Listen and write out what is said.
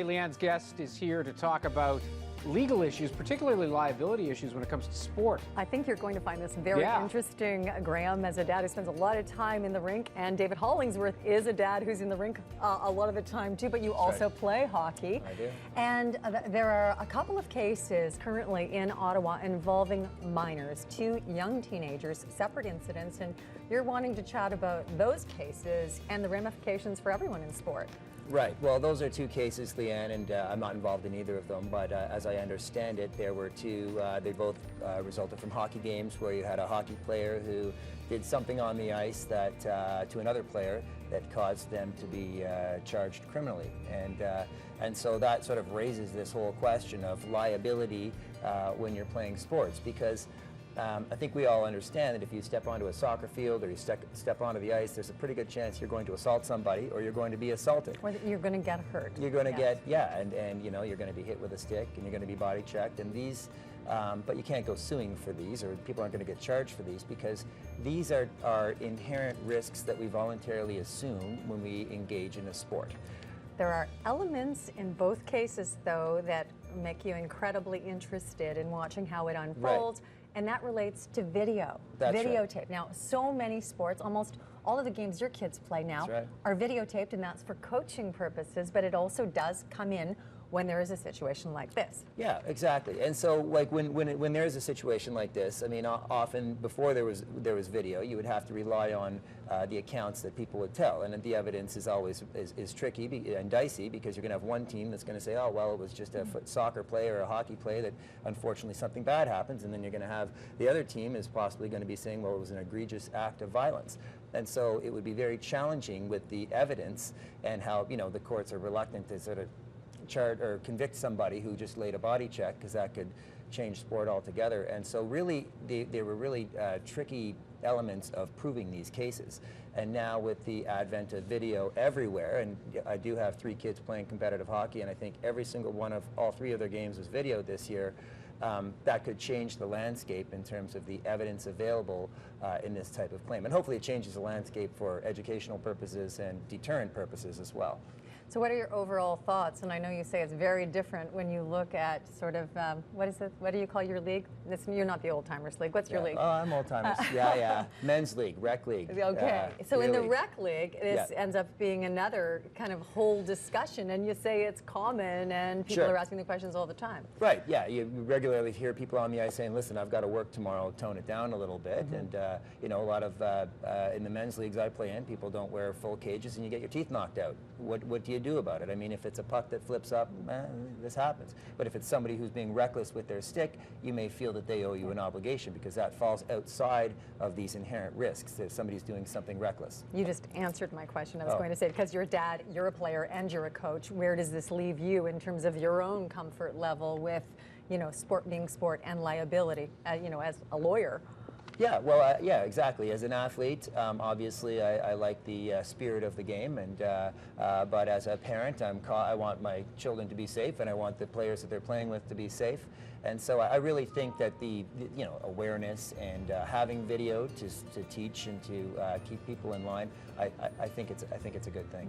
Leanne's guest is here to talk about legal issues, particularly liability issues when it comes to sport. I think you're going to find this very interesting, Graham, as a dad who spends a lot of time in the rink, and David Hollingsworth is a dad who's in the rink a lot of the time too, but you also play hockey. I do. And there are a couple of cases currently in Ottawa involving minors, 2 young teenagers, separate incidents, and you're wanting to chat about those cases and the ramifications for everyone in sport. Right. Well, those are 2 cases, Leanne, and I'm not involved in either of them, but as I understand it, there were 2, they both resulted from hockey games where you had a hockey player who did something on the ice that to another player that caused them to be charged criminally. And so that sort of raises this whole question of liability when you're playing sports, because I think we all understand that if you step onto a soccer field or you step onto the ice, there's a pretty good chance you're going to assault somebody or you're going to be assaulted. Or that you're going to get hurt. You're going to get, and you know, you're going to be hit with a stick and you're going to be body checked. And these, but you can't go suing for these, or people aren't going to get charged for these, because these are inherent risks that we voluntarily assume when we engage in a sport. There are elements in both cases, though, that make you incredibly interested in watching how it unfolds. Right. And that relates to video, videotape. Right. Now, so many sports, almost all of the games your kids play now are videotaped, and that's for coaching purposes, but it also does come in when there is a situation like this. Yeah, exactly. And so, like when there is a situation like this, I mean, often before there was video, you would have to rely on the accounts that people would tell, and the evidence is always tricky and dicey, because you're going to have one team that's going to say, oh well, it was just a soccer play or a hockey play that unfortunately something bad happens, and then you're going to have the other team is possibly going to be saying, well, it was an egregious act of violence. And so it would be very challenging with the evidence, and how, you know, the courts are reluctant to sort of charge or convict somebody who just laid a body check, because that could change sport altogether. And so really there were really tricky elements of proving these cases. And now with the advent of video everywhere, and I do have 3 kids playing competitive hockey, and I think every single one of all 3 of their games was videoed this year, that could change the landscape in terms of the evidence available in this type of claim. And hopefully it changes the landscape for educational purposes and deterrent purposes as well. So what are your overall thoughts? And I know you say it's very different when you look at sort of, what is it? What do you call your league? You're not the Old Timers League. What's your league? Oh, I'm Old Timers. Yeah. Men's league, rec league. Okay. So in the rec league, this ends up being another kind of whole discussion, and you say it's common, and people are asking the questions all the time. Right, yeah. You regularly hear people on the ice saying, listen, I've got to work tomorrow, tone it down a little bit. And, you know, a lot of, in the men's leagues I play in, people don't wear full cages and you get your teeth knocked out. What do you do about it? I mean, if it's a puck that flips up, this happens. But if it's somebody who's being reckless with their stick, you may feel that they owe you an obligation, because that falls outside of these inherent risks if somebody's doing something reckless. You just answered my question. I was going to say, because you're a dad, you're a player, and you're a coach, where does this leave you in terms of your own comfort level with, you know, sport being sport and liability, you know, as a lawyer? Yeah, well, yeah, exactly. As an athlete, obviously, I like the spirit of the game, and but as a parent, I want my children to be safe, and I want the players that they're playing with to be safe. And so I really think that the you know, awareness and having video to teach and to keep people in line, I think it's a good thing.